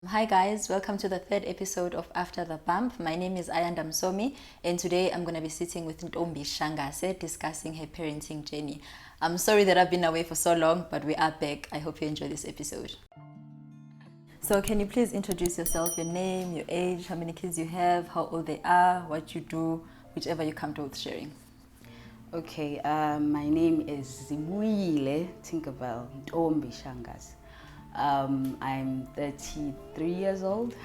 Hi guys, welcome to the third episode of After the Bump. My name is Ntombi, and today I'm going to be sitting with Ntombi Shangase discussing her parenting journey. I'm sorry that I've been away for so long, but we are back. I hope you enjoy this episode. So can you please introduce yourself, your name, your age, how many kids you have, how old they are, what you do, whichever you're comfortable with sharing. Okay, my name is Zibuyile Tinkerbell Ntombi Shangase. I'm 33 years old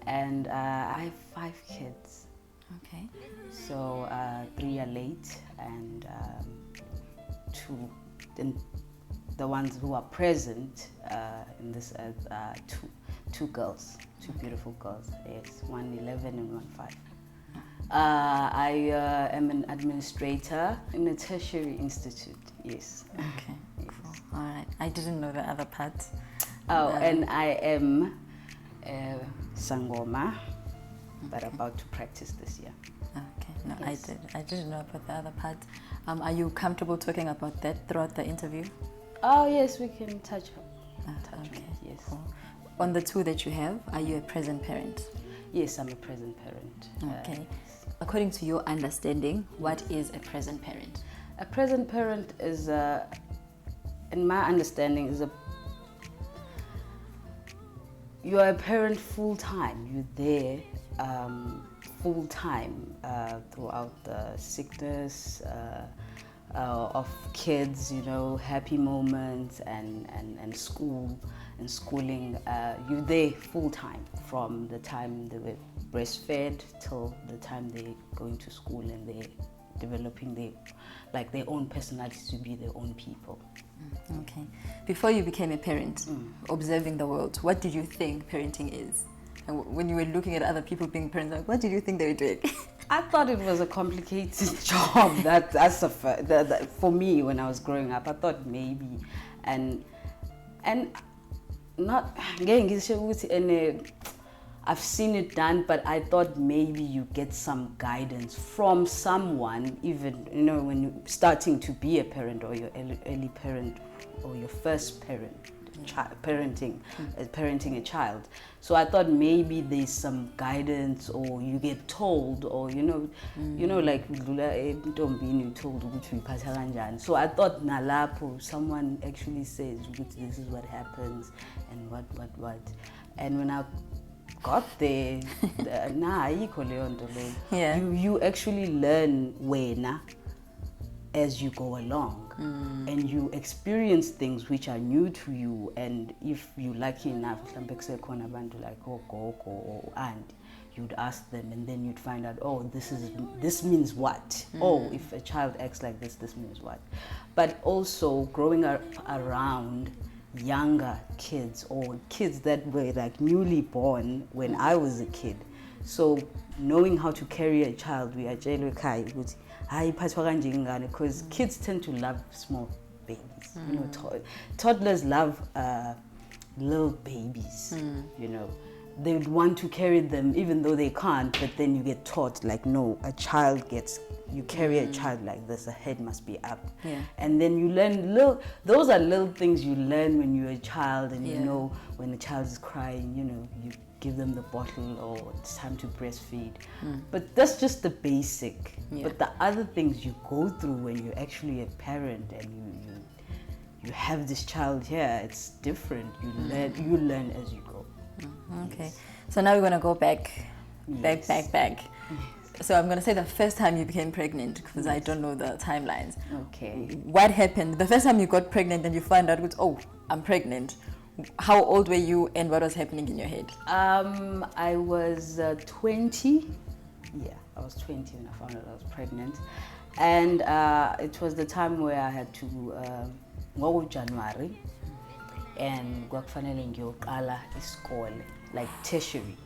and I have 5 kids. Okay. So 3 are late and 2, the ones who are present in this earth are two girls, 2 beautiful girls. Yes, one 11 and one 5. I am an administrator in a tertiary institute, yes. Okay, cool. All right. I didn't know the other part. Oh, and I am Sangoma, but about to practice this year. Okay, no, Yes. I didn't know about the other part. Are you comfortable talking about that throughout the interview? Oh, yes, we can touch on Okay, it, yes. cool. On the 2 that you have, are you a present parent? Yes, I'm a present parent. Okay. According to your understanding, what is a present parent? A present parent is, in my understanding, you are a parent full time. You're there full time throughout the sickness of kids, you know, happy moments and school and schooling. You're there full time from the time they were breastfed till the time they're going to school and they're developing their own personalities to be their own people. Okay. Before you became a parent, observing the world, what did you think parenting is? And when you were looking at other people being parents, like, what did you think they were doing? I thought it was a complicated job. For me when I was growing up. I thought maybe, and not and I've seen it done, but I thought maybe you get some guidance from someone, even, you know, when you're starting to be a parent or your early parent or your first parent, parenting a child. So I thought maybe there's some guidance, or you get told, or you know, like Ntombi, you told ukuthi uyiphatha kanjani. So I thought nalapo someone actually says this is what happens and what, and when I got there, Yeah. you actually learn wena as you go along, and you experience things which are new to you. And if you're lucky enough, like gogo or aunt, you'd ask them, and then you'd find out, oh, this means what? Oh, if a child acts like this means what? But also growing up around younger kids, or kids that were like newly born when I was a kid. So knowing how to carry a child, we are because kids tend to love small babies. You know, toddlers love little babies. You know, they would want to carry them even though they can't, but then you get taught like, no, you carry a child like this, the head must be up. Yeah. And then you learn those are little things you learn when you're a child, and you know when a child is crying, you know, you give them the bottle, or it's time to breastfeed. But that's just the basic. But the other things you go through when you're actually a parent and you have this child here, it's different. You learn as you go. Okay. So now we're going to go back. So I'm going to say the first time you became pregnant, because I don't know the timelines. Okay. What happened? The first time you got pregnant and you found out, oh, I'm pregnant. How old were you and what was happening in your head? I was 20. Yeah, I was 20 when I found out I was pregnant. And it was the time where I had to go to January and kwakufanele ngiyoqala isikole, like tertiary.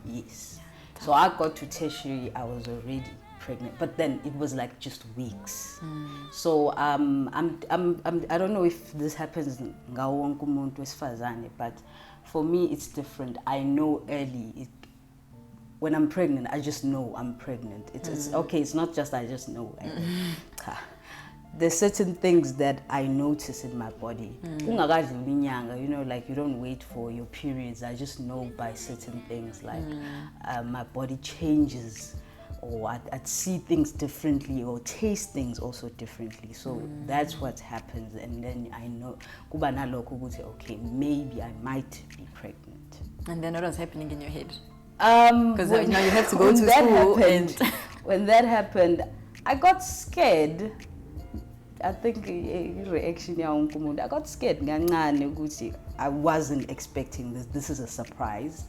Yes. So I got to tertiary, I was already pregnant, but then it was like just weeks. So I don't know if this happens ngawo wonke umuntu wesifazane, but for me it's different. I know early. When I'm pregnant, I just know I'm pregnant. It's okay. It's not just I just know. there's certain things that I notice in my body. Ungakadluli inyanga, you know, like you don't wait for your periods. I just know by certain things, like my body changes, or I'd see things differently, or taste things also differently. So that's what happens, and then I know, kuba nalokho ukuthi, okay, maybe I might be pregnant. And then what was happening in your head? Because now you have to go to school. When that happened, I got scared. I think reaction I got scared. I wasn't expecting this. This is a surprise.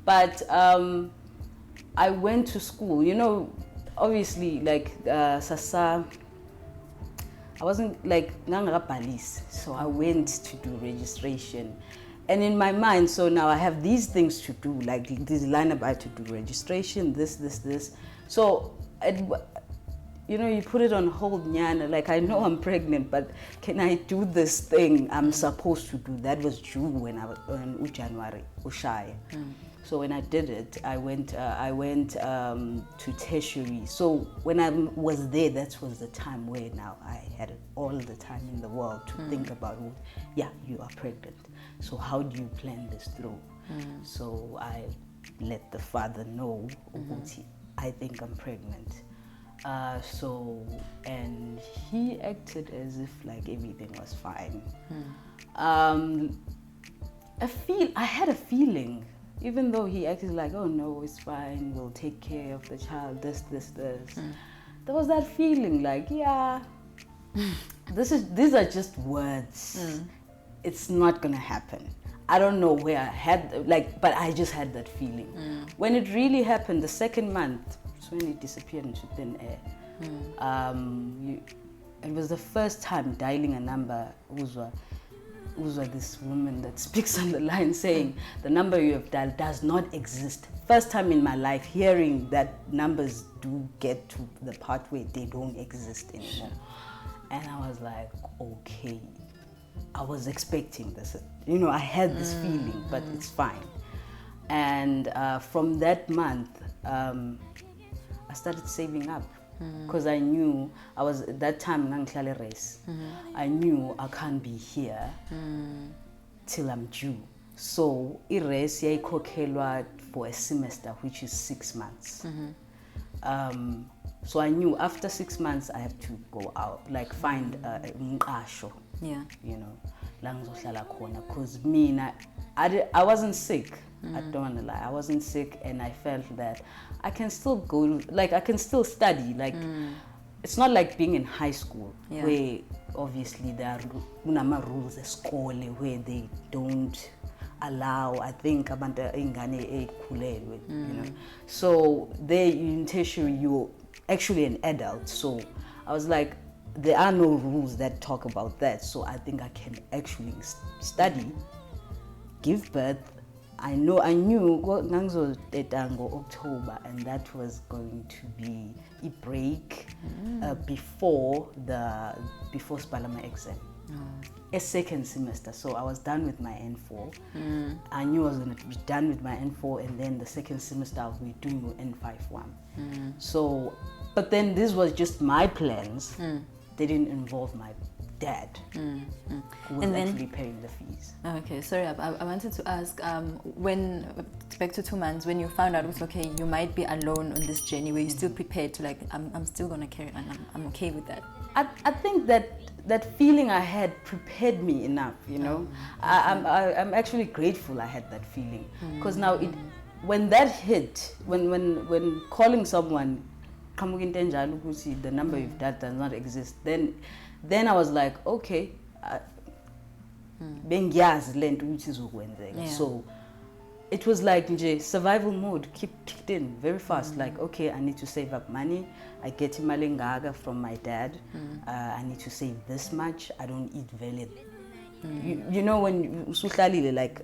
But I went to school. You know, obviously, like Sasa, I wasn't like police, so I went to do registration. And in my mind, so now I have these things to do, like this lineup, I have to do registration, this. So, you know, you put it on hold, Nyana, like I know I'm pregnant, but can I do this thing I'm supposed to do? That was due when I was in January, Ushaya. So when I did it, I went to tertiary. So when I was there, that was the time where now I had all the time in the world to think about, yeah, you are pregnant. So how do you plan this through? So I let the father know, I think I'm pregnant. And he acted as if like everything was fine. I had a feeling, even though he acted like, oh no, it's fine, we'll take care of the child, this. There was that feeling like, yeah, these are just words. It's not gonna happen. I don't know where I had, like, but I just had that feeling. When it really happened, the second month, when it disappeared into thin air. It was the first time dialing a number. Uzwa this woman that speaks on the line saying, the number you have dialed does not exist. First time in my life hearing that numbers do get to the part where they don't exist anymore. And I was like, okay. I was expecting this. You know, I had this feeling, but it's fine. And from that month, I started saving up because I knew I was at that time in race. I knew I can't be here till I'm due. So I race for a semester, which is 6 months. So I knew after 6 months I have to go out, like find a mqasho. Yeah. You know, because me, I wasn't sick. I don't want to lie. I wasn't sick, and I felt that I can still go, like I can still study. Like it's not like being in high school where obviously there are rules at school where they don't allow, I think, abantu ingane ekhulelwe, you know. So there in tertiary you're actually an adult. So I was like, there are no rules that talk about that. So I think I can actually study, give birth. I knew Nangzo Tetango October, and that was going to be a break before Spalama exam. A second semester. So I was done with my N4. I knew I was going to be done with my N4, and then the second semester I'll be doing N51. So, but then this was just my plans. They didn't involve my dad, who was actually paying the fees. Okay, sorry, I wanted to ask, when, back to 2 months, when you found out it was okay, you might be alone on this journey, were you still prepared to like, I'm still going to carry on, I'm okay with that? I think that feeling I had prepared me enough, you know. I'm actually grateful I had that feeling, because now when that hit, when calling someone, the number you've dialed does not exist, then I was like, okay, so it was like survival mode kicked in very fast. Like, okay, I need to save up money. I get imalengaga from my dad. I need to save this much. I don't eat valid. You know, when you like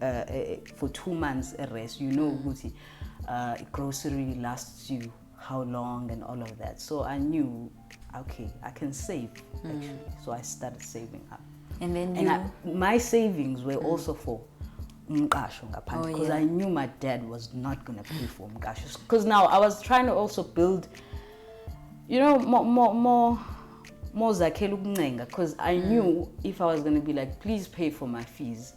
for 2 months a rest, you know, grocery lasts you how long and all of that. So I knew, okay, I can save actually. So I started saving up. And then my savings were also for mqasho ngaphandle, because I knew my dad was not going to pay for mqasho. Because now I was trying to also build, you know, because I knew if I was going to be like, please pay for my fees,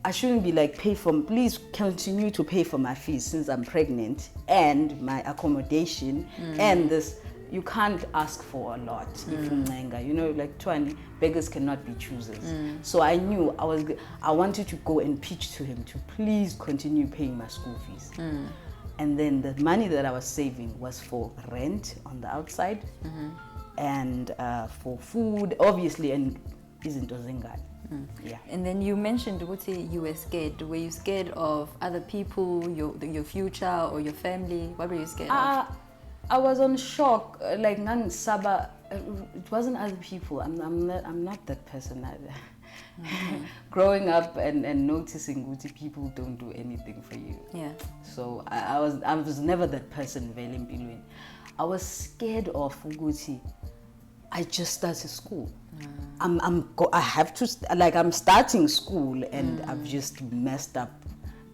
I shouldn't be like, please continue to pay for my fees since I'm pregnant and my accommodation and this. You can't ask for a lot if you know, like 20 beggars cannot be choosers. So I knew I wanted to go and pitch to him to please continue paying my school fees. And then the money that I was saving was for rent on the outside and for food, obviously, and izinto zengane. Yeah. And then you mentioned you were scared. Were you scared of other people, your future or your family? What were you scared of? I was on shock. Like Saba, it wasn't other people. I'm not that person either. Growing up and noticing Guti people don't do anything for you. Yeah. So I was never that person. I was scared of Guti. I just started school. I'm starting school and I've just messed up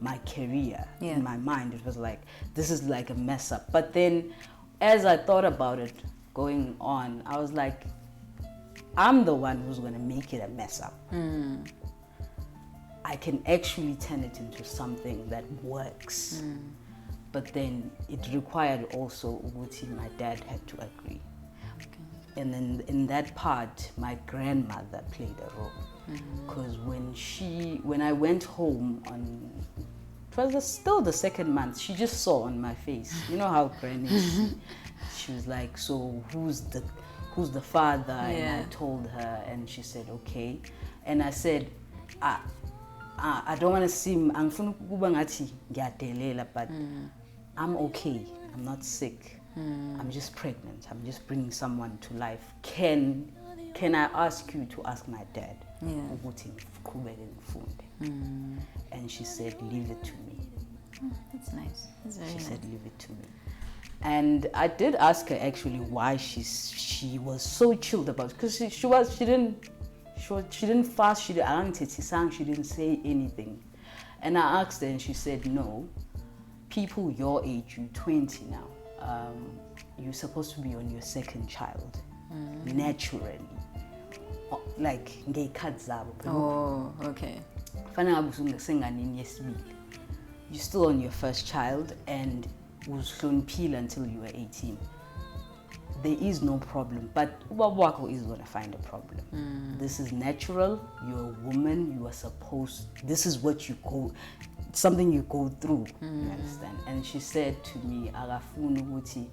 my career. In my mind. It was like, this is like a mess up. But then as I thought about it going on, I was like, I'm the one who's going to make it a mess up. I can actually turn it into something that works. But then it required also my dad had to agree. And then in that part, my grandmother played a role. Because when I went home it was still the second month, she just saw on my face. You know how granny is. She was like, so who's the father? And I told her and she said, okay. And I said, I don't want to seem, but I'm okay. I'm not sick. I'm just pregnant. I'm just bringing someone to life. Can I ask you to ask my dad? And she said, leave it to me. That's nice. That's very nice. She said, leave it to me. And I did ask her actually why she was so chilled about it. Because she didn't fast, she didn't say anything. And I asked her and she said, no, people your age, you're 20 now, you're supposed to be on your second child, naturally. Like, oh, okay. You're still on your first child and until you were 18. There is no problem, but Ubabwako is going to find a problem. This is natural. You're a woman. You are supposed. This is what you go. It's something you go through. You understand? And she said to me, "Agafunu guti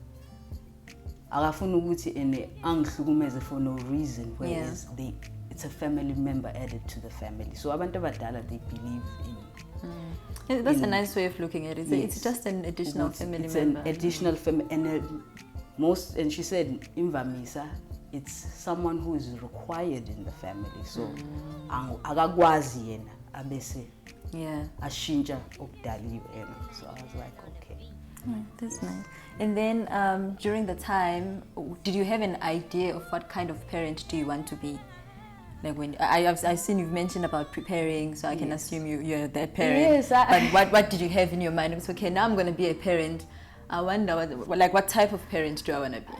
ene angihlukumeze for no reason." Whereas it's a family member added to the family. So abantu abadala, they believe in. That's a nice way of looking at it. It's just an additional family member. It's an additional family, and she said, Imvamisa, it's someone who is required in the family. So, akakwazi yena abese ashintsha okudaliwe. So I was like, okay. That's nice. And then during the time, did you have an idea of what kind of parent do you want to be? Like when I've seen you've mentioned about preparing, so I can assume you're that parent. Yes. But what did you have in your mind? It was okay. Now I'm going to be a parent. I wonder what type of parent do I want to be?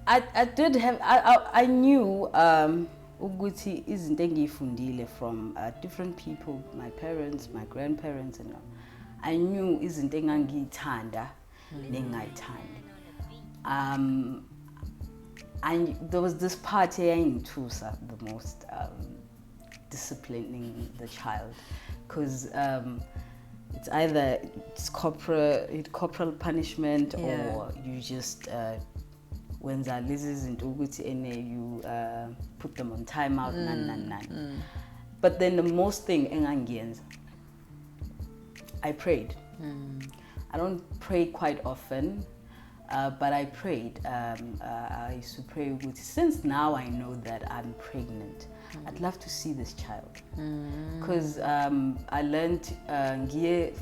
I did have. I knew ukuthi izinto engiyifundile from different people, my parents, my grandparents, and all. I knew izinto engangiyithanda nengayithandi. There was this part in Tusa, the most disciplining the child, because it's either corporal punishment or you just when this isn't you put them on timeout. But then the most thing engangiyenza, I prayed. I don't pray quite often. But I prayed. I used to pray since now I know that I'm pregnant, I'd love to see this child. Because I learned,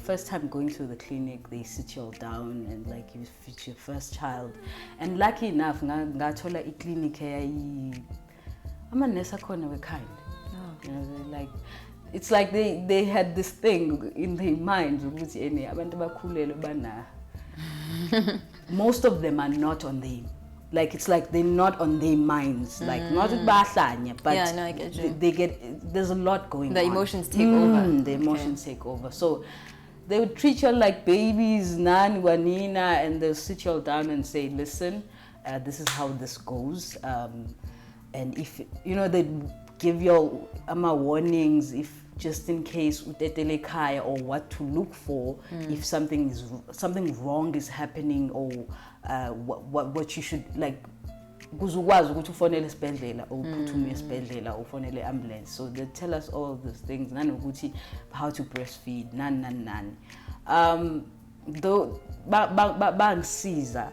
first time going to the clinic, they sit you all down and like you fit your first child. And lucky enough, ngathola clinic I'm a nurse corner kind. You know, like it's like they had this thing in their minds. most of them are not on the, like, it's like they're not on their minds, like not bahlanya, but yeah, no, I get you. they get, there's a lot going The on. emotions take over. The emotions take over. So they would treat you like babies, nan wanina, and they'll sit you all down and say, listen, this is how this goes, and if they give you warnings, if just in case utetele kaya, or what to look for if something wrong is happening, or what you should, like, kuzukwazi ukuthi ufonele esibhedlela or uphuthume esibhedlela or ufonele ambulance. So they tell us all of those things, nanokuthi how to breastfeed, nani. Though bangisiza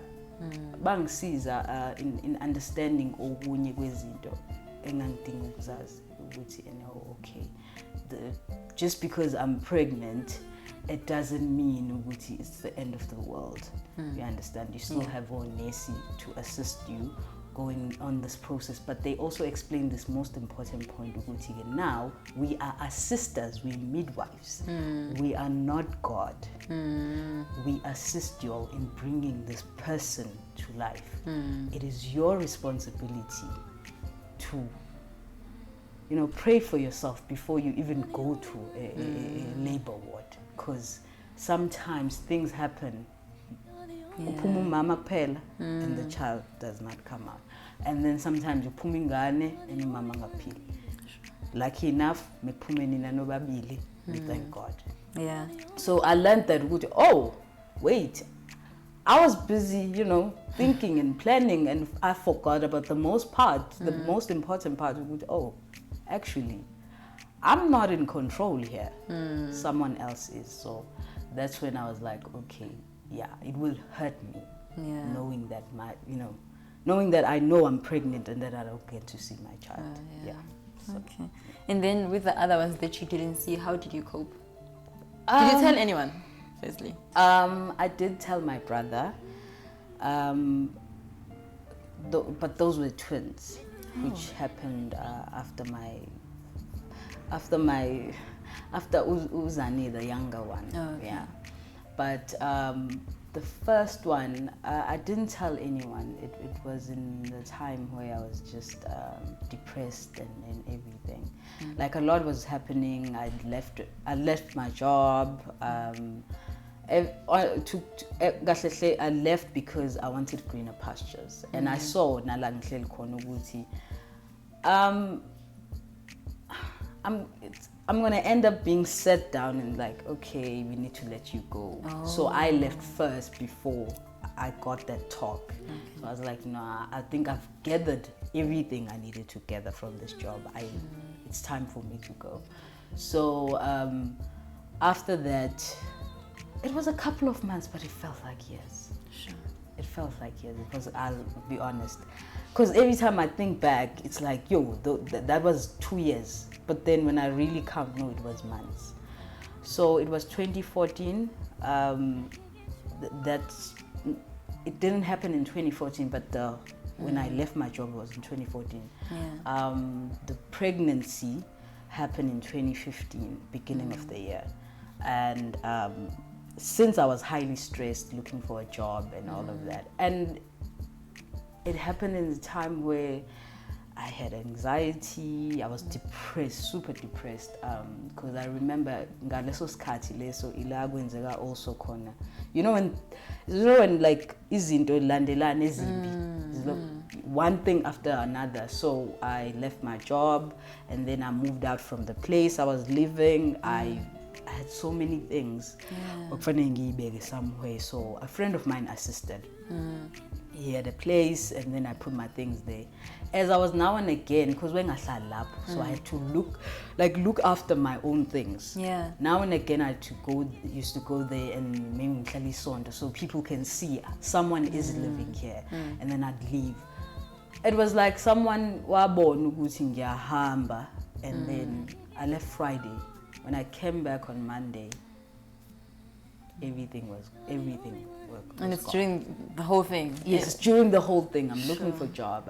in understanding okunye kwezinto engangidinga ukuzazi ukuthi okay, just because I'm pregnant, it doesn't mean ukuthi it's the end of the world. You understand? You still have Onesi to assist you going on this process, but they also explain this most important point, ukuthi now we are assisters, we midwives, we are not God. We assist you all in bringing this person to life. It is your responsibility to pray for yourself before you even go to a labor ward, because sometimes things happen. Uphuma umama kuphela and the child does not come out, and then sometimes uphuma ingane and umama ngaphili. Lucky enough, mekuphume nina nobabili, we thank God. Yeah. So I learned that, oh wait, I was busy, thinking and planning, and I forgot about the most important part. Oh, actually, I'm not in control here. Someone else is. So that's when I was like, okay, yeah, it will hurt me, knowing that I know I'm pregnant and that I don't get to see my child. So. Okay. And then with the other ones that you didn't see, how did you cope? Did you tell anyone, firstly? I did tell my brother, but those were twins, which happened after Uzani, the younger one. Oh, okay. Yeah. But the first one, I didn't tell anyone. It was in the time where I was just depressed and everything. Like, a lot was happening. I left my job. I left because I wanted greener pastures, and I saw nala ngihleli khona ukuthi I'm gonna end up being set down and like, okay, we need to let you go. So I left first before I got that talk. So I was like, no, I think I've gathered everything I needed to gather from this job. It's time for me to go. So after that, it was a couple of months, but it felt like years. Sure. It felt like years, because I'll be honest. Because every time I think back, it's like, that was 2 years. But then when I really count, no, it was months. So it was 2014. It didn't happen in 2014, but when I left my job, it was in 2014. Yeah. The pregnancy happened in 2015, beginning of the year. And since I was highly stressed, looking for a job and all of that, and it happened in the time where I had anxiety, I was depressed, super depressed, because I remember ngaleso skhathi leso ila kwenzeka also khona. When like izinto landelana ezimbi, one thing after another. So I left my job, and then I moved out from the place I was living. I had so many things somewhere. So a friend of mine assisted. He had a place, and then I put my things there. As I was now and again, because when I started lab, so I had to look after my own things. Yeah. Now and again, I used to go there and maybe so people can see someone is living here, and then I'd leave. It was like someone wabona ukuthi ngiyahamba, and then I left Friday. When I came back on Monday, everything was and it's gone. during the whole thing. Yes, during the whole thing. I'm looking for a job.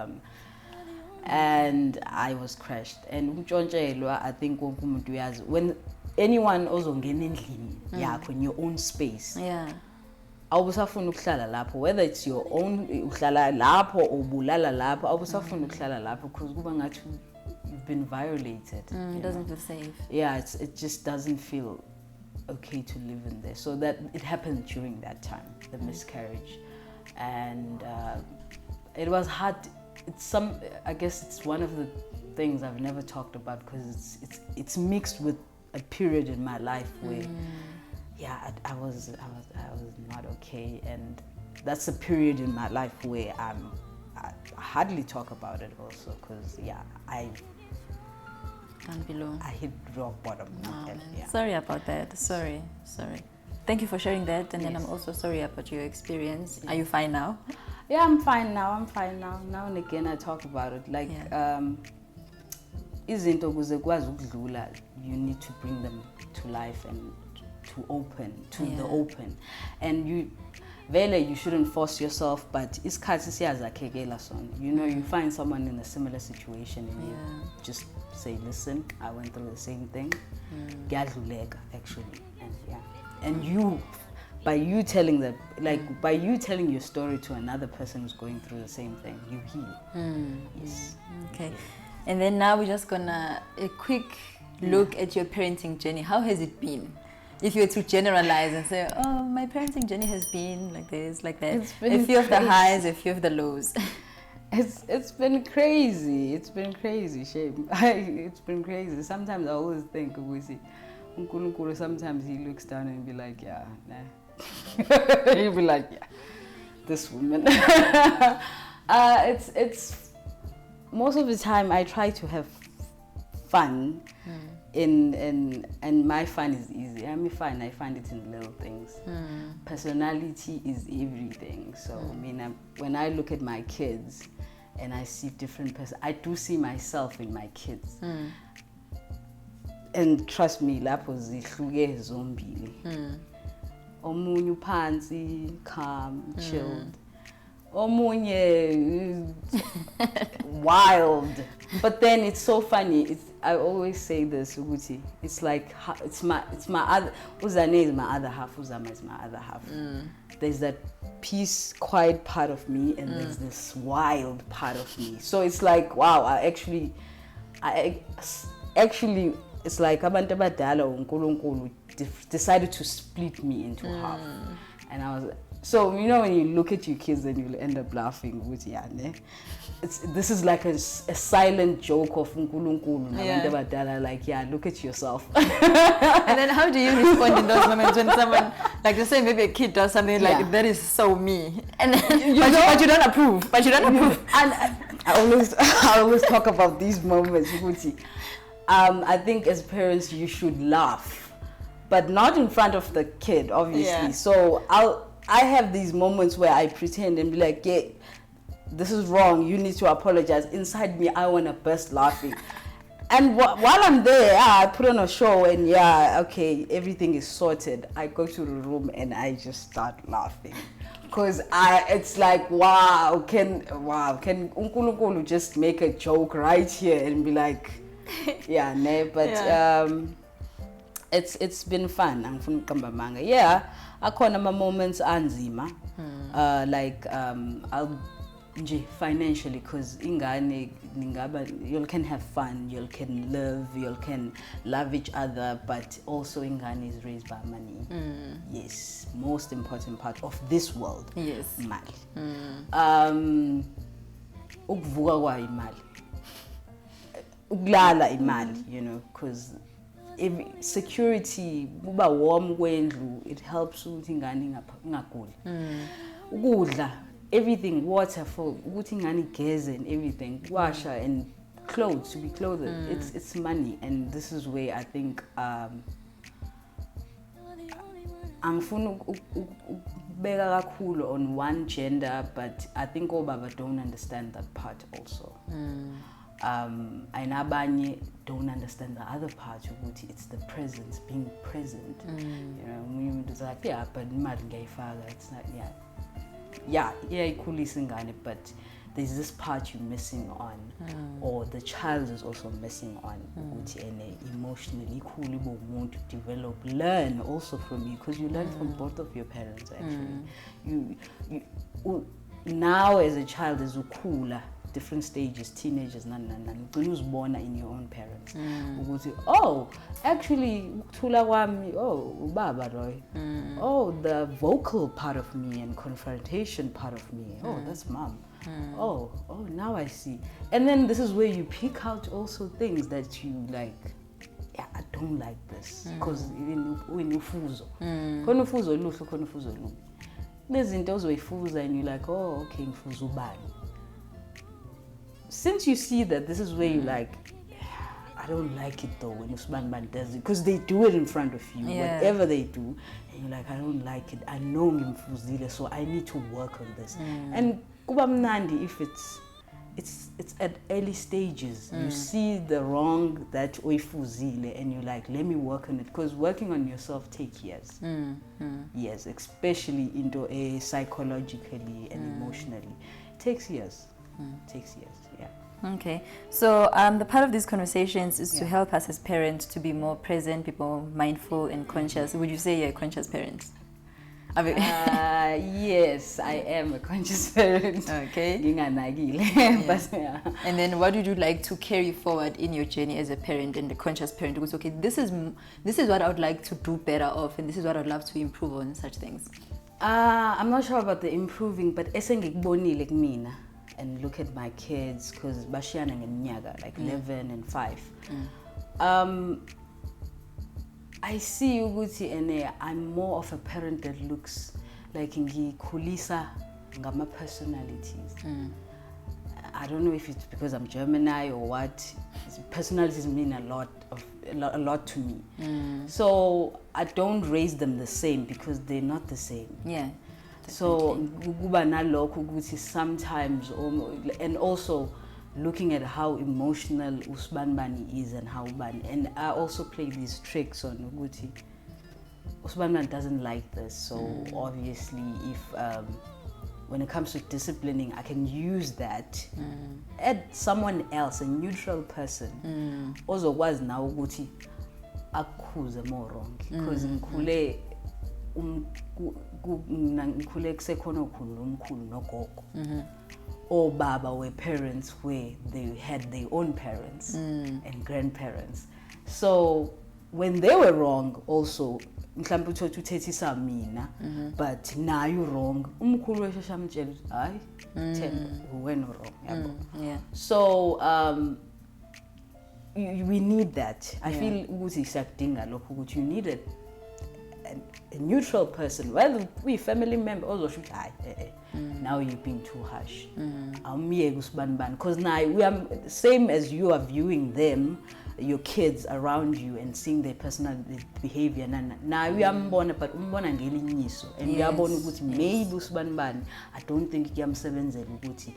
And I was crushed. And I think when anyone ozongena endlini yakho in your own space, Yeah. awubusafuna ukuhlala lapho, whether it's your own uhlala lapho or ubulala lapho, awubusafuna ukuhlala lapho because kuba ngathi you've been violated. It doesn't feel safe. Yeah, it just doesn't feel okay to live in there. So that it happened during that time, the miscarriage, and it was hard. I guess it's one of the things I've never talked about because it's mixed with a period in my life where I was not okay, and that's a period in my life where I hardly talk about it also because I hit rock bottom. Sorry about that. Sorry. Thank you for sharing that, and then I'm also sorry about your experience. Are you fine now? Yeah, I'm fine now. Now and again I talk about it. Like izinto ukuze kwazi ukudlula, you need to bring them to life and to the open. And you shouldn't force yourself, but isikhathi siyazakhekela sona. You know, you find someone in a similar situation and you just say, listen, I went through the same thing. Kuyadluleka, actually. And you, by you telling them, by you telling your story to another person who's going through the same thing, you heal. Yes. Okay. And then now we're just gonna a quick look at your parenting journey. How has it been? If you were to generalize and say, oh, my parenting journey has been like this, like that. A few of the highs, a few of the lows. It's been crazy. It's been crazy, shame. It's been crazy. Sometimes I always think, sometimes he looks down and be like, yeah, nah. He'll be like, yeah, this woman. It's most of the time I try to have fun and my fun is easy. I find it in little things. Personality is everything. So I mean, when I look at my kids and I see different person, I do see myself in my kids. And trust me, lapho zihluke zombili. Omunye uphansi, calm, chilled. Omunye wild. But then it's so funny. I always say this, Uguti. It's like it's my other. Uzane is my other half. Uzama is my other half. There's that peace, quiet part of me, and there's this wild part of me. So it's like, wow. I actually, it's like abantu abadala uNkulunkulu decided to split me into half, and I was. So you know when you look at your kids and you'll end up laughing with this is like a silent joke of uNkulunkulu. Like look at yourself. And then how do you respond in those moments when someone, like let's say maybe a kid does something like that is so me, and then, but you don't approve. And I always talk about these moments, Guti. I think as parents you should laugh, but not in front of the kid, obviously. So I have these moments where I pretend and be like, yeah, this is wrong, you need to apologize. Inside me, I want to burst laughing. And while I'm there, I put on a show and okay, everything is sorted. I go to the room and I just start laughing. Because it's like, wow, can uNkulunkulu just make a joke right here and be like, it's been fun. Angifuna ukukamba manga. Akhona ama moments anzima. I'll financially, because ingane you can have fun, you can live, you can love each other, but also ingane is raised by money. Yes, most important part of this world. Yes, imali. Ukuvuka kwa imali. Ukulala imali, you know, because security buba warm kwendlu, it helps ukuthi ingane ingaguli. Ukudla, everything, water for ukuthi ingane igeze and everything, washer and clothes, to be clothed. It's money, and this is where I think angifuna ukubeka kakhulu on one gender, but I think obaba don't understand that part also. And abanye don't understand the other part of it. It's the presence, being present. You know, it's like, but imali ngiyayifaka, it's not, ikhulisa ingane, but there's this part you're missing on, or the child is also missing on. Emotionally, cool, to develop, learn also from you, because you learn from both of your parents actually. You now as a child is cooler. Different stages, teenagers, you was born in your own parents. Oh, actually, the vocal part of me and confrontation part of me. Oh, that's mom. Oh, now I see. And then this is where you pick out also things that you like. Yeah, I don't like this because when you fuzo, there's in those way fuzo, and you're like, oh, okay, fuzo bad. Since you see that this is where you like, I don't like it though when Usman does it, because they do it in front of you, whatever they do, and you're like, I don't like it. I know ngimfuzile, so I need to work on this. And kuba mnandi if it's at early stages. You see the wrong that uyifuzile, and you're like, let me work on it, because working on yourself takes years. Yes, especially into a psychologically and emotionally, it takes years. Yeah. Okay, so the part of these conversations is to help us as parents to be more present, be more mindful and conscious. Would you say you're a conscious parent? Yes, I am a conscious parent. Okay. But, yeah. And then what would you like to carry forward in your journey as a parent and a conscious parent? Because, okay, this is what I would like to do better of, and this is what I'd love to improve on, such things. I'm not sure about the improving, but esengikubonile like mina, and look at my kids, because bashiyana ngeminyaka like 11 and 5. I see ukuthi ene I'm more of a parent that looks like ngikhulisa ngama personalities. I don't know if it's because I'm Gemini or what. Personalities mean a lot to me. So I don't raise them the same because they're not the same. Yeah. So kuba nalokho ukuthi sometimes, and also looking at how emotional Usbanbani is and how Bani, and I also play these tricks on ukuthi Usbanbani doesn't like this. So obviously, if when it comes to disciplining, I can use that. Add someone else, a neutral person. Also was now ukuthi akhuze more wrong, because ngikhule ngikhule kusekhona ukhulu nomkhulu nogogo. Or baba were parents where they had their own parents and grandparents. So when they were wrong, also mhlawumbe uthothi uthethisa mina, but now you're wrong. Umkhulu weshesha amtshela hayi Themba wena wrong yabo. So we need that. I feel ukuthi siyakudinga lokho ukuthi you need a neutral person, whether we family member also should now you're being too harsh. Because now we are same as you are viewing them, your kids around you, and seeing their personal behavior. Now we are mbona, but umbona ngelinyiso, and we are born ukuthi maybe usbanibani I don't think kuyamsebenzela ukuthi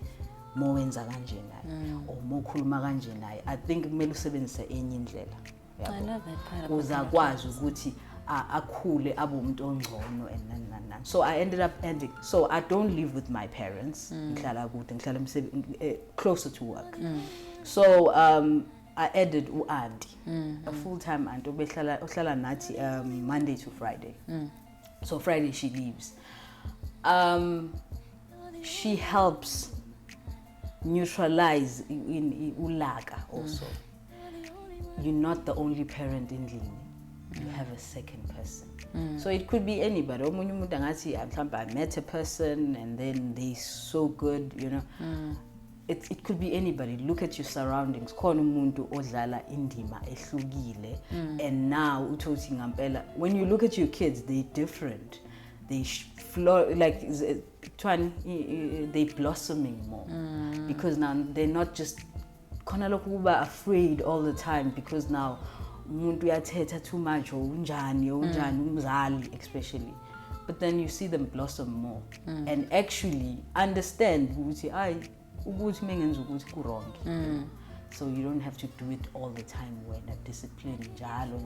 mo wenza kanje naye or mo khuluma kanje naye. I think kumele usebenzise enye indlela. I love that part. Uzakwazi ukuthi akhule abe umuntu ongcono and so I ended up ending. So I don't live with my parents. Ngihlala kude, ngihlala closer to work. So I added u-auntie, a full-time auntie ohlala nathi Monday to Friday. So Friday she leaves. She helps neutralize in ulaga also. You're not the only parent in Lini. You have a second person. So it could be anybody. I met a person and then they're so good, you know. It could be anybody. Look at your surroundings. And now when you look at your kids, they're different. They they're blossoming more because now they're not just afraid all the time, because now umuntu uyathetha too much or unjani umzali especially, but then you see them blossom more and actually understand ukuthi ukuthi mengenza ukuthi ku wrong. So you don't have to do it all the time when a discipline njalo.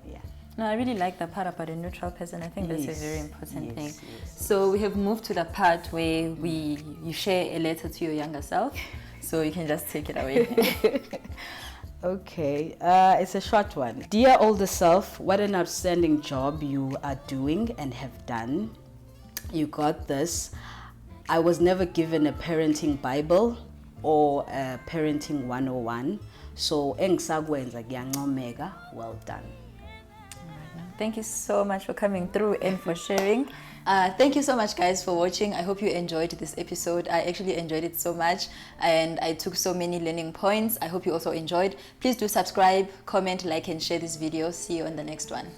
Yeah. No, I really like the part about a neutral person. I think that's a very important thing. Yes. So we have moved to the part where you share a letter to your younger self. So you can just take it away. Okay, it's a short one. Dear older self, what an outstanding job you are doing and have done. You got this. I was never given a parenting Bible or a parenting 101. So, engisakwenza ngiyancomeka. Well done. Thank you so much for coming through and for sharing. Thank you so much, guys, for watching. I hope you enjoyed this episode. I actually enjoyed it so much, and I took so many learning points. I hope you also enjoyed. Please do subscribe, comment, like, and share this video. See you on the next one.